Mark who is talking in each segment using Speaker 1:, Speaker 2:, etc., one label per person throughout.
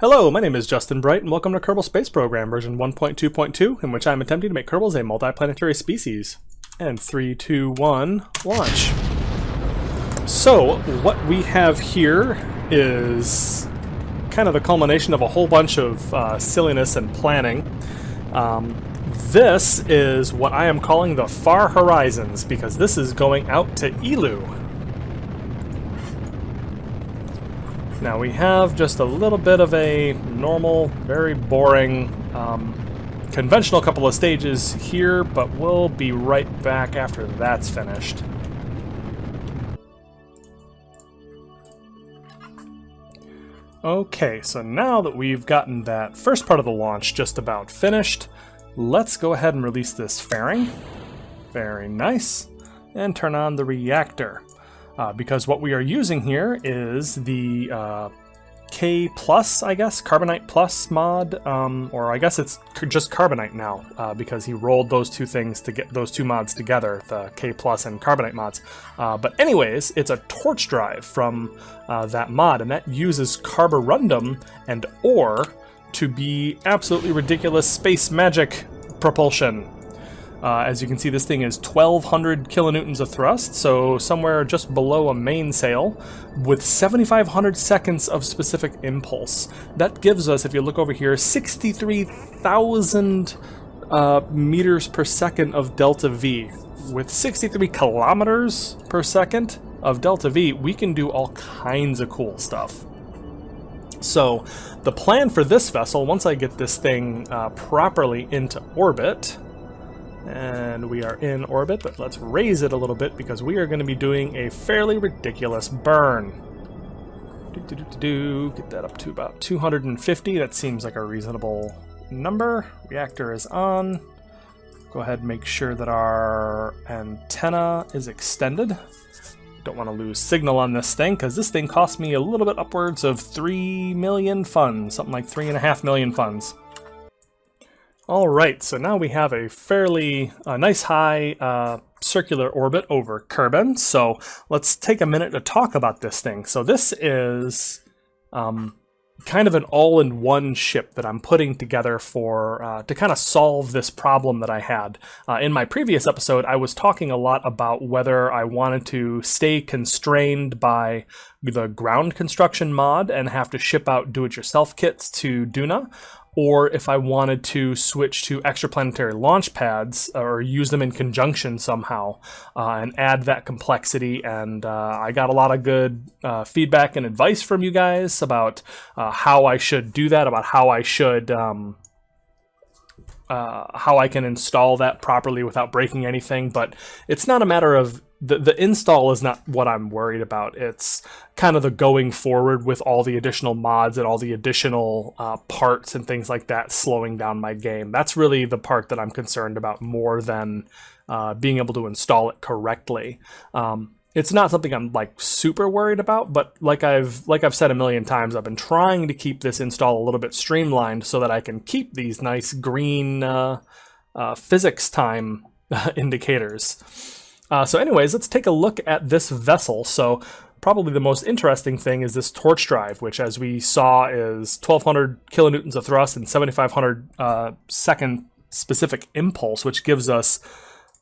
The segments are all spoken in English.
Speaker 1: Hello, my name is Justin Bright, and welcome to Kerbal Space Program version 1.2.2, in which I'm attempting to make Kerbals a multiplanetary species. And 3, 2, 1, launch. So, what we have here is kind of the culmination of a whole bunch of silliness and planning. This is what I am calling the Far Horizons, because this is going out to Eeloo. Now we have just a little bit of a normal, very boring, conventional couple of stages here, but we'll be right back after that's finished. Okay, so now that we've gotten that first part of the launch just about finished, let's go ahead and release this fairing. Very nice. And turn on the reactor. Because what we are using here is the K+, I guess, Carbonite Plus mod, or I guess it's just Carbonite now, because he rolled those two things to get those two mods together, the K+ and Carbonite mods. But anyways, it's a torch drive from that mod, and that uses Karborundum and ore to be absolutely ridiculous space magic propulsion. As you can see, this thing is 1200 kilonewtons of thrust, so somewhere just below a mainsail, with 7500 seconds of specific impulse. That gives us, if you look over here, 63,000 meters per second of delta V. With 63 kilometers per second of delta V, we can do all kinds of cool stuff. So, the plan for this vessel, once I get this thing properly into orbit, and we are in orbit, but let's raise it a little bit because we are going to be doing a fairly ridiculous burn. Get that up to about 250. That seems like a reasonable number. Reactor is on. Go ahead and make sure that our antenna is extended. Don't want to lose signal on this thing because this thing cost me a little bit upwards of 3 million funds, something like 3.5 million funds. Alright, so now we have a fairly nice high circular orbit over Kerbin, so let's take a minute to talk about this thing. So this is kind of an all-in-one ship that I'm putting together for to kind of solve this problem that I had. In my previous episode, I was talking a lot about whether I wanted to stay constrained by the ground construction mod and have to ship out do-it-yourself kits to Duna, or if I wanted to switch to extraplanetary launch pads or use them in conjunction somehow and add that complexity. And I got a lot of good feedback and advice from you guys about how I should do that, about how I should how I can install that properly without breaking anything. But it's not a matter of the install is not what I'm worried about. It's kind of the going forward with all the additional mods and all the additional parts and things like that slowing down my game. That's really the part that I'm concerned about more than being able to install it correctly. It's not something I'm like super worried about, but like I've said a million times, I've been trying to keep this install a little bit streamlined so that I can keep these nice green physics time indicators. So anyways, let's take a look at this vessel. So probably the most interesting thing is this torch drive, which as we saw is 1200 kilonewtons of thrust and 7500 second specific impulse, which gives us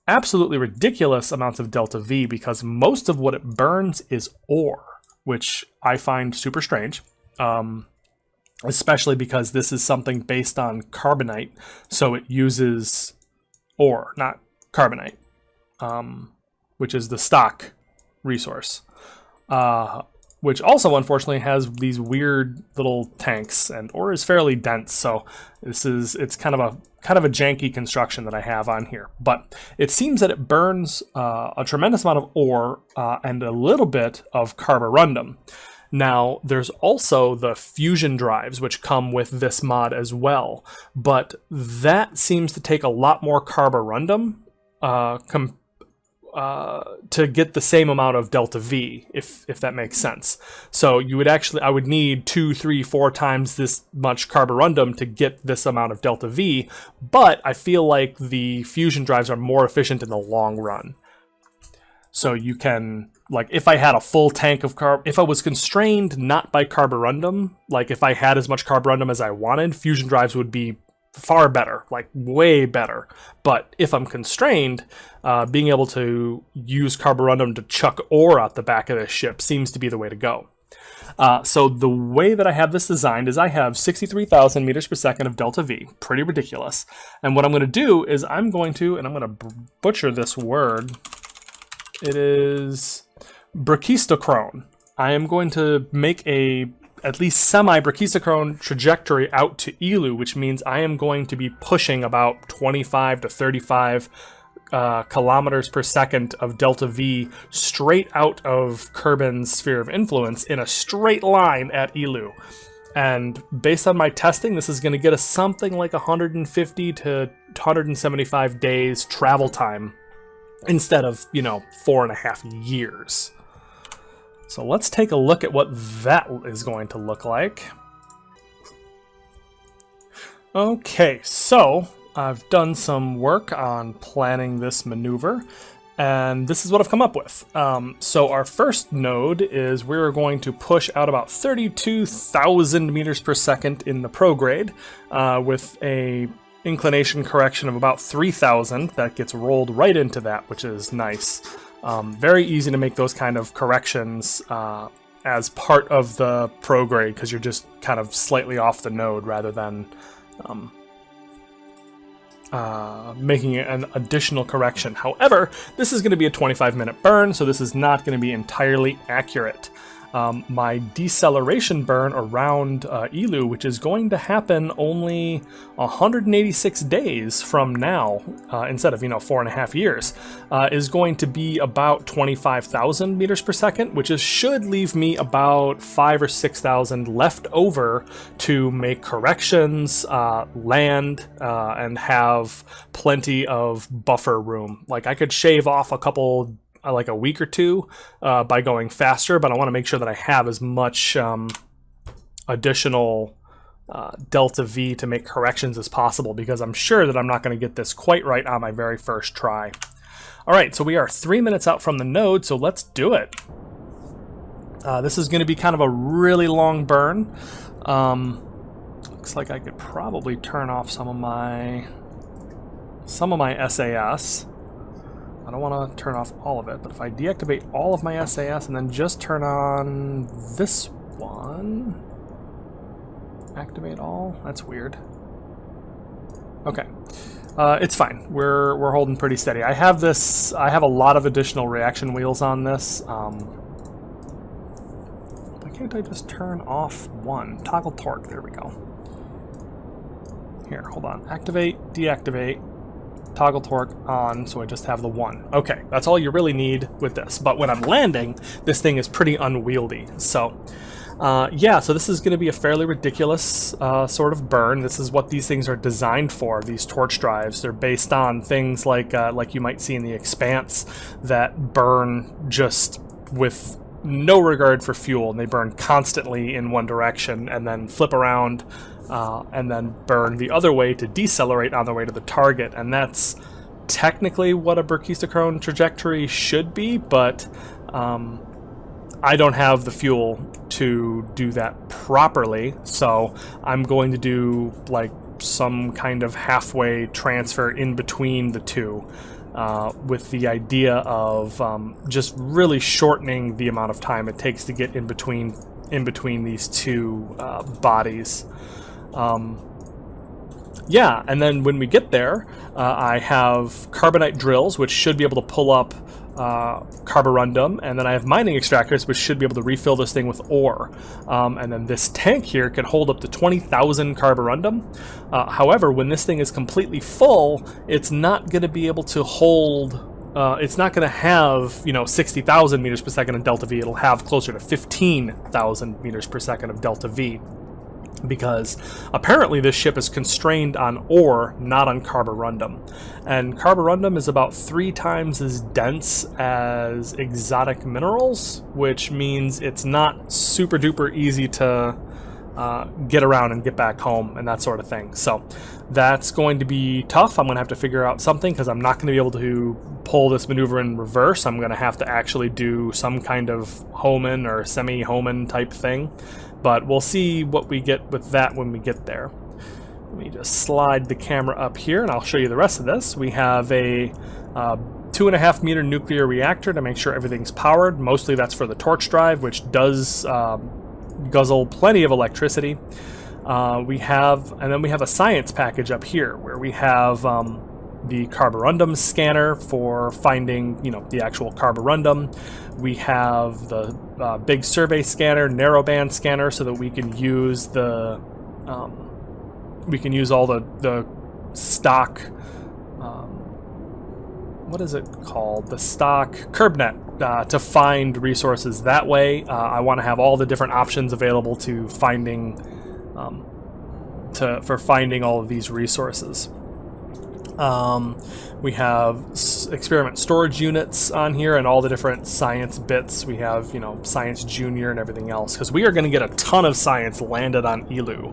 Speaker 1: absolutely ridiculous amounts of delta V because most of what it burns is ore, which I find super strange, especially because this is something based on carbonite, so it uses ore, not carbonite. Which is the stock resource, which also unfortunately has these weird little tanks, and ore is fairly dense, so it's kind of a janky construction that I have on here. But it seems that it burns a tremendous amount of ore and a little bit of Karborundum. Now, there's also the fusion drives, which come with this mod as well, but that seems to take a lot more Karborundum to get the same amount of delta V, if that makes sense. So you would I would need 2, 3, 4 times this much Karborundum to get this amount of delta V, but I feel like the fusion drives are more efficient in the long run. So you can, like, if I had a full tank of if I was constrained not by Karborundum, like if I had as much Karborundum as I wanted, fusion drives would be far better, like way better. But if I'm constrained, being able to use Karborundum to chuck ore out the back of this ship seems to be the way to go. So the way that I have this designed is I have 63,000 meters per second of delta V, pretty ridiculous. And what I'm going to do is I'm going to butcher this word. It is brachistochrone. I am going to make a at least semi-brachistochrone trajectory out to Eeloo, which means I am going to be pushing about 25 to 35 kilometers per second of delta V straight out of Kerbin's sphere of influence in a straight line at Eeloo. And based on my testing, this is going to get us something like 150 to 175 days travel time instead of, 4.5 years. So let's take a look at what that is going to look like. Okay, so I've done some work on planning this maneuver, and this is what I've come up with. So our first node is we're going to push out about 32,000 meters per second in the prograde with a inclination correction of about 3,000. That gets rolled right into that, which is nice. Very easy to make those kind of corrections as part of the prograde because you're just kind of slightly off the node rather than making an additional correction. However, this is going to be a 25-minute burn, so this is not going to be entirely accurate. My deceleration burn around Eeloo, which is going to happen only 186 days from now, instead of 4.5 years, is going to be about 25,000 meters per second, which should leave me about 5,000 or 6,000 left over to make corrections, land, and have plenty of buffer room. Like I could shave off a couple, like a week or two by going faster, but I want to make sure that I have as much additional delta V to make corrections as possible, because I'm sure that I'm not going to get this quite right on my very first try. All right, so we are 3 minutes out from the node, so let's do it. This is going to be kind of a really long burn. Looks like I could probably turn off some of my SAS. I don't want to turn off all of it, but if I deactivate all of my SAS and then just turn on this one, activate all, that's weird. Okay, it's fine. We're holding pretty steady. I have a lot of additional reaction wheels on this. Why can't I just turn off one? Toggle torque, there we go. Here, hold on, activate, deactivate, toggle torque on, so I just have the one. Okay, that's all you really need with this. But when I'm landing, this thing is pretty unwieldy. So, yeah, so this is going to be a fairly ridiculous sort of burn. This is what these things are designed for, these torch drives. They're based on things like you might see in the Expanse that burn just with no regard for fuel, and they burn constantly in one direction and then flip around and then burn the other way to decelerate on the way to the target. And that's technically what a brachistochrone trajectory should be, but I don't have the fuel to do that properly, so I'm going to do like some kind of halfway transfer in between the two, with the idea of just really shortening the amount of time it takes to get in between these two bodies. Yeah, and then when we get there, I have carbonite drills, which should be able to pull up Karborundum, and then I have mining extractors, which should be able to refill this thing with ore. And then this tank here can hold up to 20,000 Karborundum. However, when this thing is completely full, it's not going to be able to hold. It's not going to have 60,000 meters per second of delta V. It'll have closer to 15,000 meters per second of delta V, because apparently this ship is constrained on ore, not on Karborundum. And Karborundum is about 3 times as dense as exotic minerals, which means it's not super duper easy to get around and get back home and that sort of thing. So that's going to be tough. I'm going to have to figure out something because I'm not going to be able to pull this maneuver in reverse. I'm going to have to actually do some kind of home-in or semi-home-in type thing. But we'll see what we get with that when we get there. Let me just slide the camera up here and I'll show you the rest of this. We have a 2.5 meter nuclear reactor to make sure everything's powered. Mostly that's for the torch drive, which does guzzle plenty of electricity. And then we have a science package up here where we have the Karborundum scanner for finding, the actual Karborundum. We have the big survey scanner, narrowband scanner, so that we can use the all the stock. What is it called? The stock KerbNet to find resources that way. I want to have all the different options available to finding for finding all of these resources. We have experiment storage units on here and all the different science bits. We have, Science Junior and everything else, because we are going to get a ton of science landed on Eeloo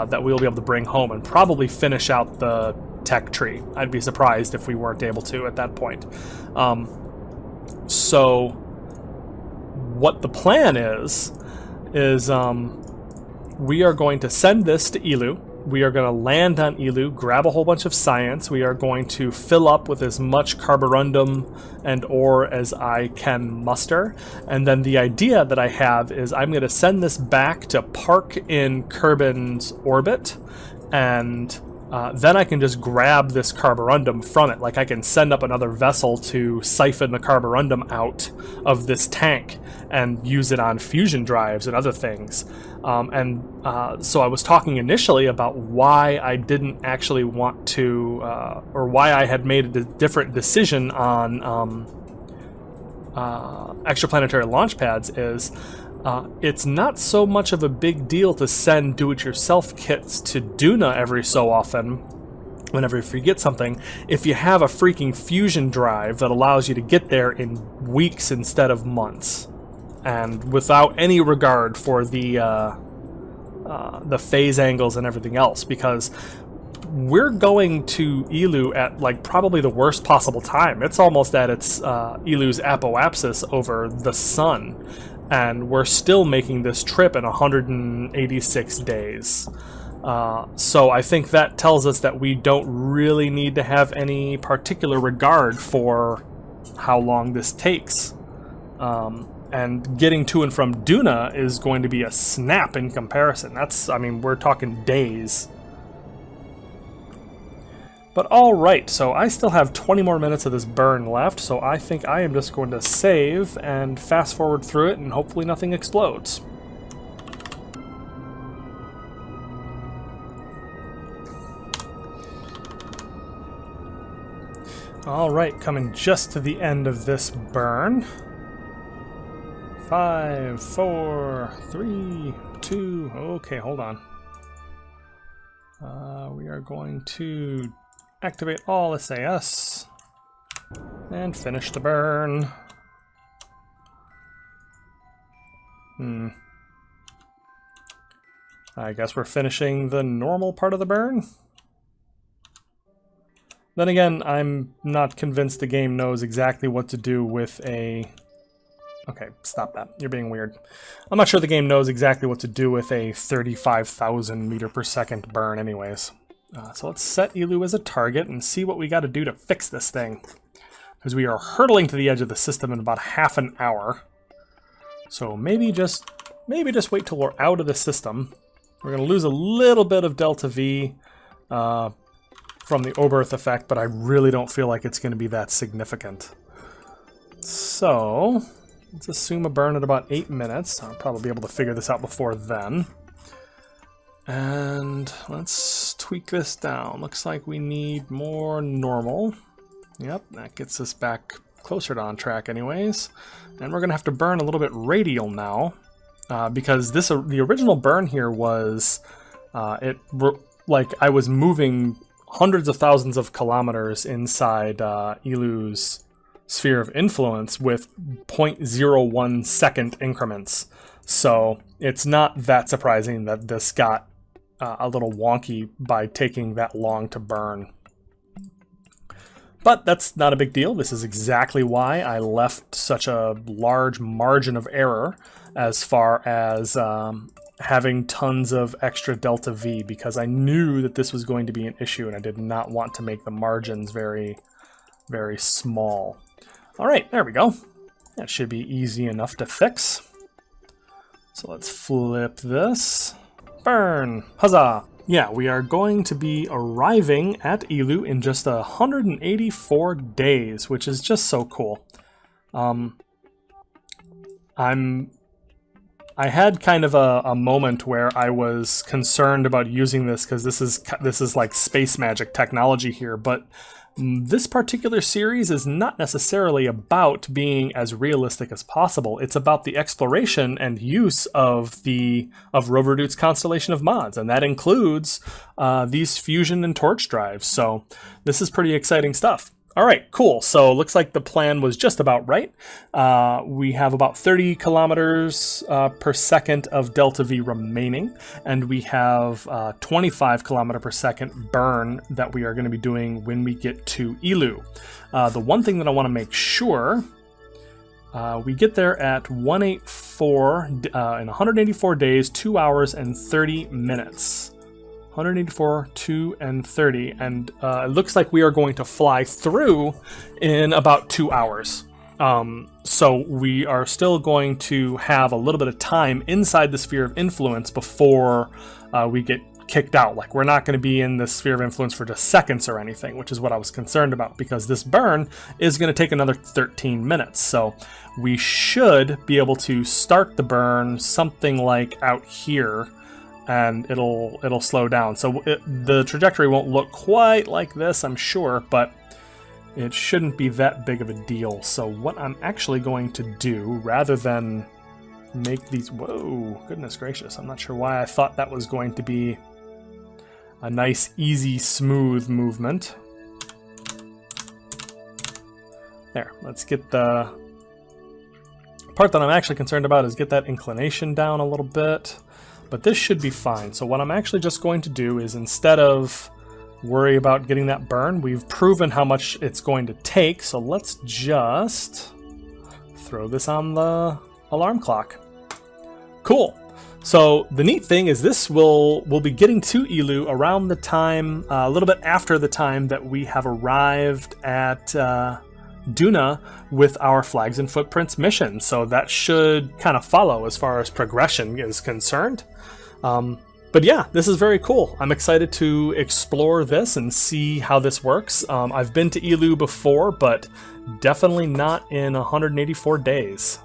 Speaker 1: that we'll be able to bring home and probably finish out the tech tree. I'd be surprised if we weren't able to at that point. So what the plan is we are going to send this to Eeloo. We are going to land on Eeloo, grab a whole bunch of science. We are going to fill up with as much Karborundum and ore as I can muster. And then the idea that I have is I'm going to send this back to park in Kerbin's orbit, and then I can just grab this Karborundum from it. Like I can send up another vessel to siphon the Karborundum out of this tank and use it on fusion drives and other things. So I was talking initially about why I didn't actually want to, or why I had made a different decision on extraplanetary launch pads is it's not so much of a big deal to send do-it-yourself kits to Duna every so often, whenever you forget something, if you have a freaking fusion drive that allows you to get there in weeks instead of months, and without any regard for the phase angles and everything else, because we're going to Eeloo at like probably the worst possible time. It's almost at its Eeloo's apoapsis over the sun. And we're still making this trip in 186 days. So I think that tells us that we don't really need to have any particular regard for how long this takes. And getting to and from Duna is going to be a snap in comparison. We're talking days. But alright, so I still have 20 more minutes of this burn left, so I think I am just going to save and fast forward through it and hopefully nothing explodes. Alright, coming just to the end of this burn. 5, 4, 3, 2, okay, hold on. We are going to activate all SAS and finish the burn. I guess we're finishing the normal part of the burn. Then again, I'm not convinced the game knows exactly what to do with a... Okay, stop that. You're being weird. I'm not sure the game knows exactly what to do with a 35,000 meter per second burn anyways. So let's set Eeloo as a target and see what we got to do to fix this thing. Because we are hurtling to the edge of the system in about half an hour. So maybe just wait till we're out of the system. We're going to lose a little bit of delta V from the Oberth effect, but I really don't feel like it's going to be that significant. So let's assume a burn at about 8 minutes. I'll probably be able to figure this out before then. And let's tweak this down. Looks like we need more normal. Yep, that gets us back closer to on track anyways. And we're going to have to burn a little bit radial now. Because the original burn here was... like I was moving hundreds of thousands of kilometers inside Eeloo's sphere of influence with 0.01 second increments. So it's not that surprising that this got a little wonky by taking that long to burn. But that's not a big deal. This is exactly why I left such a large margin of error as far as having tons of extra delta V, because I knew that this was going to be an issue and I did not want to make the margins very, very small. All right, there we go. That should be easy enough to fix. So let's flip this. Burn! Huzzah! Yeah, we are going to be arriving at Eeloo in just 184 days, which is just so cool. I had kind of a moment where I was concerned about using this because this is like space magic technology here, but this particular series is not necessarily about being as realistic as possible. It's about the exploration and use of Rover Dude's constellation of mods, and that includes these fusion and torch drives. So this is pretty exciting stuff. All right, cool. So looks like the plan was just about right. We have about 30 kilometers per second of delta V remaining, and we have 25 kilometer per second burn that we are going to be doing when we get to Eeloo. The one thing that I want to make sure we get there at 184 in 184 days, 2 hours and 30 minutes. 184, 2, and 30, and it looks like we are going to fly through in about 2 hours. So we are still going to have a little bit of time inside the sphere of influence before we get kicked out. Like, we're not going to be in the sphere of influence for just seconds or anything, which is what I was concerned about, because this burn is going to take another 13 minutes. So we should be able to start the burn something like out here, and it'll slow down. So the trajectory won't look quite like this, I'm sure, but it shouldn't be that big of a deal. So what I'm actually going to do, rather than make these... Whoa, goodness gracious. I'm not sure why I thought that was going to be a nice, easy, smooth movement. There, let's get the part that I'm actually concerned about is get that inclination down a little bit. But this should be fine. So what I'm actually just going to do is, instead of worry about getting that burn, we've proven how much it's going to take. So let's just throw this on the alarm clock. Cool. So the neat thing is this we'll be getting to Eeloo around the time, a little bit after the time that we have arrived at Duna with our Flags and Footprints mission. So that should kind of follow as far as progression is concerned. But yeah, this is very cool. I'm excited to explore this and see how this works. I've been to Eeloo before, but definitely not in 184 days.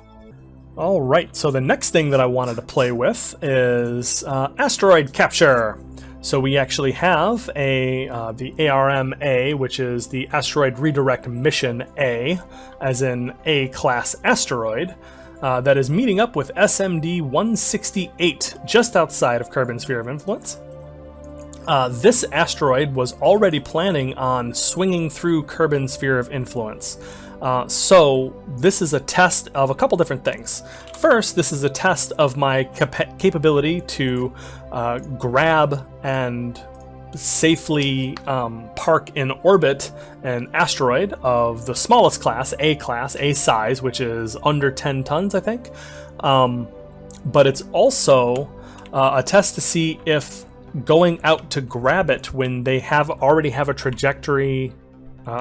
Speaker 1: All right, so the next thing that I wanted to play with is asteroid capture. So we actually have the ARM-A, which is the Asteroid Redirect Mission A, as in A-class asteroid, that is meeting up with SMD-168 just outside of Kerbin's Sphere of Influence. This asteroid was already planning on swinging through Kerbin's Sphere of Influence. So this is a test of a couple different things. First, this is a test of my capability to grab and safely park in orbit an asteroid of the smallest class, A size, which is under 10 tons, I think. But it's also a test to see if going out to grab it when they already have a trajectory.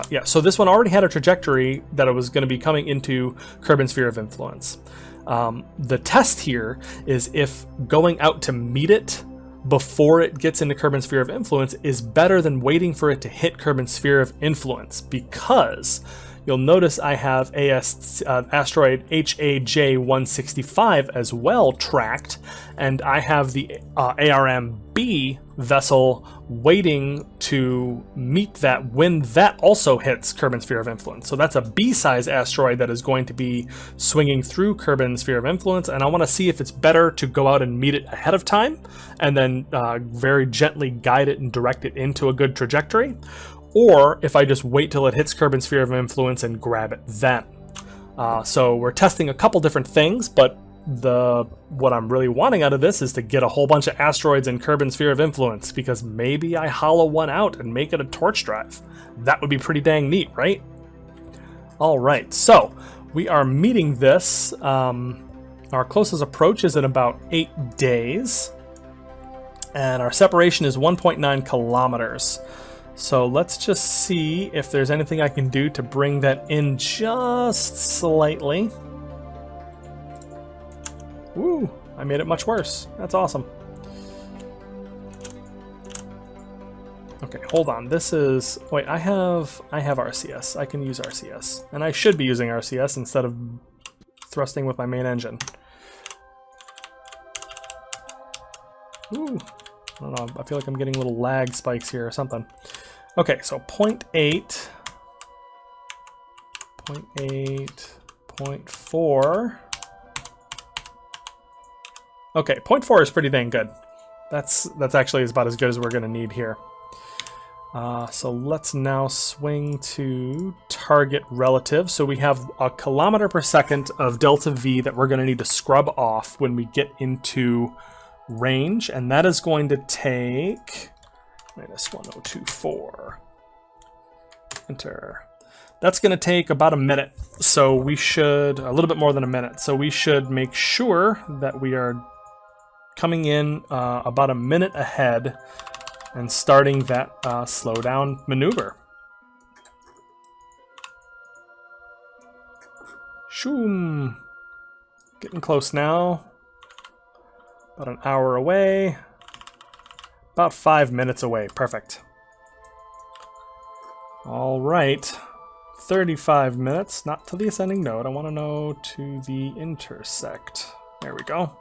Speaker 1: Yeah, so this one already had a trajectory that it was going to be coming into Kerbin's Sphere of Influence. The test here is if going out to meet it before it gets into Kerbin's Sphere of Influence is better than waiting for it to hit Kerbin's Sphere of Influence, because you'll notice I have asteroid HAJ-165 as well tracked, and I have the ARM-B vessel waiting to meet that when that also hits Kerbin's Sphere of Influence. So that's a B-size asteroid that is going to be swinging through Kerbin's Sphere of Influence, and I want to see if it's better to go out and meet it ahead of time and then very gently guide it and direct it into a good trajectory, or if I just wait till it hits Kerbin's Sphere of Influence and grab it then. So we're testing a couple different things, but what I'm really wanting out of this is to get a whole bunch of asteroids in Kerbin Sphere of Influence, because maybe I hollow one out and make it a torch drive. That would be pretty dang neat, right? All right, so we are meeting this. Our closest approach is in about 8 days, and our separation is 1.9 kilometers. So let's just see if there's anything I can do to bring that in just slightly. Ooh, I made it much worse. That's awesome. Okay, hold on. This is... Wait, I have RCS. I can use RCS. And I should be using RCS instead of thrusting with my main engine. Ooh, I don't know. I feel like I'm getting little lag spikes here or something. Okay, so 0.8, 0.8, 0.4. Okay, 0.4 is pretty dang good. That's actually about as good as we're going to need here. So let's now swing to target relative. So we have a kilometer per second of delta V that we're going to need to scrub off when we get into range, and that is going to take -1024. Enter. That's going to take about a minute. So we should, a little bit more than a minute. So we should make sure that we are coming in about a minute ahead and starting that slow down maneuver. Shoom. Getting close now. About an hour away. About 5 minutes away. Perfect. All right. 35 minutes. Not to the ascending node. I want to know to the intersect. There we go.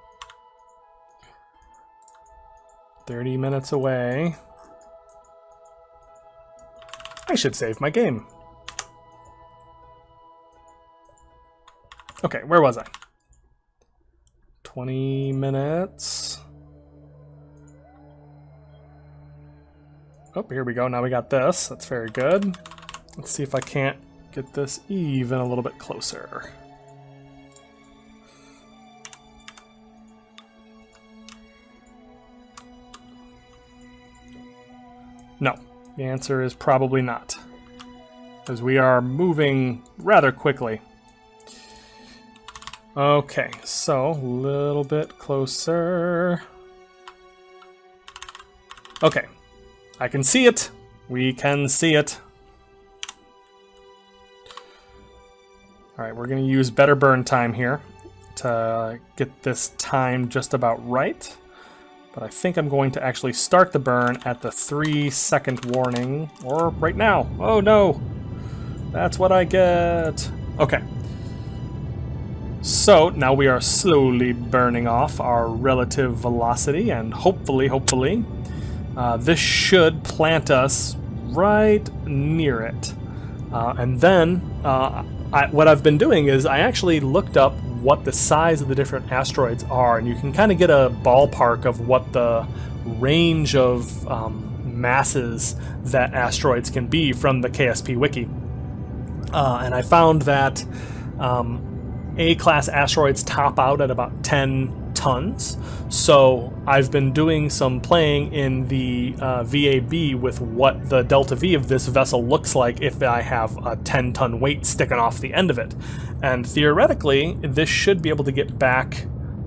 Speaker 1: 30 minutes away. I should save my game. Okay, where was I? 20 minutes. Oh, here we go. Now we got this. That's very good. Let's see if I can't get this even a little bit closer. No, the answer is probably not, because we are moving rather quickly. Okay, so a little bit closer. Okay, I can see it. We can see it. All right, we're going to use BetterBurnTime here to get this time just about right. But I think I'm going to actually start the burn at the 3-second warning, or right now. Oh no! That's what I get. Okay. So now we are slowly burning off our relative velocity, and hopefully, this should plant us right near it. And then what I've been doing is I actually looked up what the size of the different asteroids are, and you can kind of get a ballpark of what the range of masses that asteroids can be from the KSP wiki. And I found that A-class asteroids top out at about 10 tons. So I've been doing some playing in the VAB with what the delta V of this vessel looks like if I have a 10-ton weight sticking off the end of it. And theoretically, this should be able to get back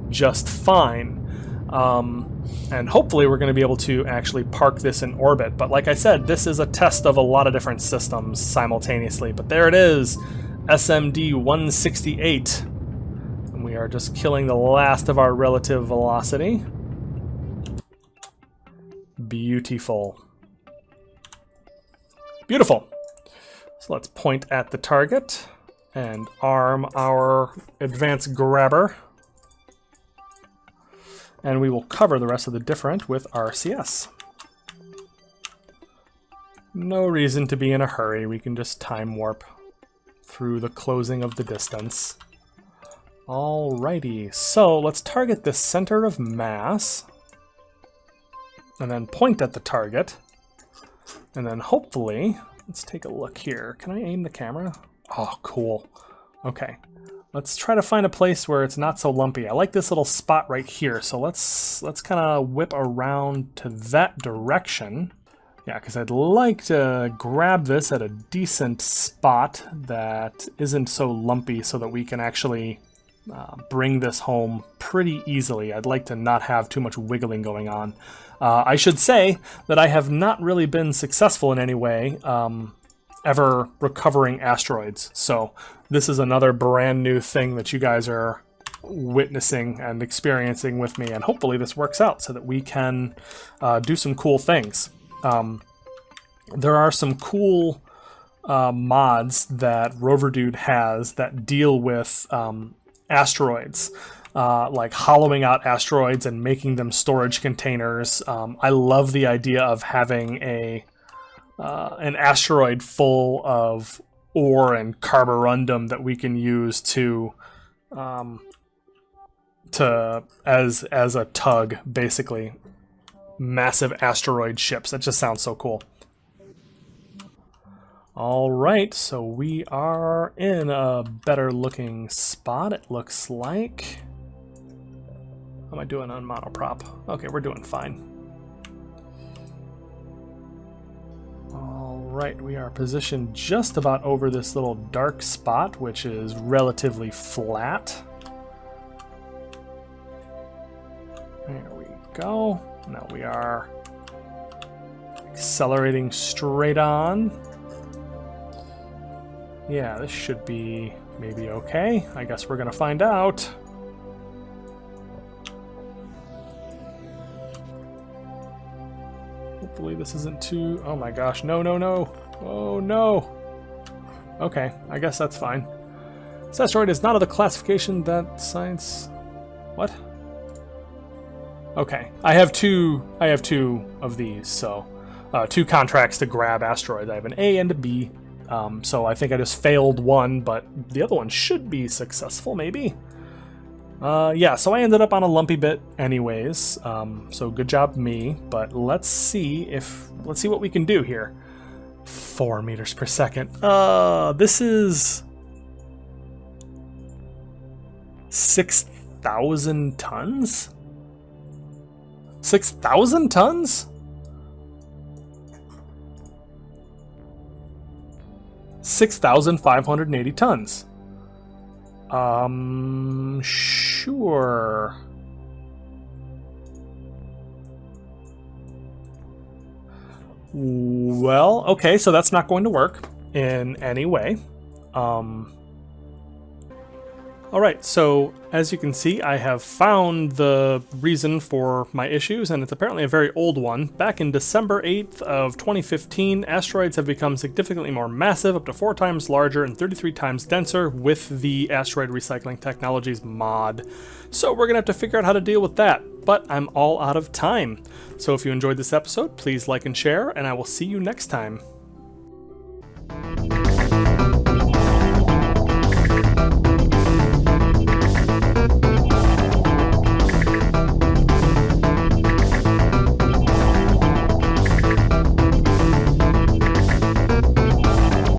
Speaker 1: just fine. And hopefully we're going to be able to actually park this in orbit. But like I said, this is a test of a lot of different systems simultaneously. But there it is, SMD 168. And we are just killing the last of our relative velocity. Beautiful. Beautiful. So let's point at the target and arm our advanced grabber. And we will cover the rest of the different with RCS. No reason to be in a hurry. We can just time warp through the closing of the distance. Alrighty, so let's target the center of mass. And then point at the target. And then hopefully, let's take a look here. Can I aim the camera? Oh, cool. Okay. Let's try to find a place where it's not so lumpy. I like this little spot right here, so let's kind of whip around to that direction. Yeah, because I'd like to grab this at a decent spot that isn't so lumpy so that we can actually bring this home pretty easily. I'd like to not have too much wiggling going on. I should say that I have not really been successful in any way ever recovering asteroids. So this is another brand new thing that you guys are witnessing and experiencing with me, and hopefully this works out so that we can do some cool things. There are some cool mods that Rover Dude has that deal with asteroids, like hollowing out asteroids and making them storage containers. I love the idea of having an asteroid full of ore and Karborundum that we can use as a tug, basically. Massive asteroid ships. That just sounds so cool. All right, so we are in a better looking spot, it looks like. How am I doing on monoprop? Okay, we're doing fine. All right, we are positioned just about over this little dark spot, which is relatively flat. There we go. Now we are accelerating straight on. Yeah, this should be maybe okay. I guess we're gonna find out. Hopefully this isn't too... Oh my gosh, no, no, no. Oh no. Okay, I guess that's fine. This asteroid is not of the classification that science... What? Okay, I have two of these, so... two contracts to grab asteroids. I have an A and a B. So I think I just failed one, but the other one should be successful, maybe? Yeah, so I ended up on a lumpy bit anyways, so good job me, but let's see what we can do here. 4 meters per second. This is 6,000 tons? 6,000 tons? 6,580 tons. Sure. Well, okay, so that's not going to work in any way. Alright, so as you can see, I have found the reason for my issues, and it's apparently a very old one. Back in December 8th of 2015, asteroids have become significantly more massive, up to 4 times larger and 33 times denser with the Asteroid Recycling Technologies mod. So we're going to have to figure out how to deal with that, but I'm all out of time. So if you enjoyed this episode, please like and share, and I will see you next time.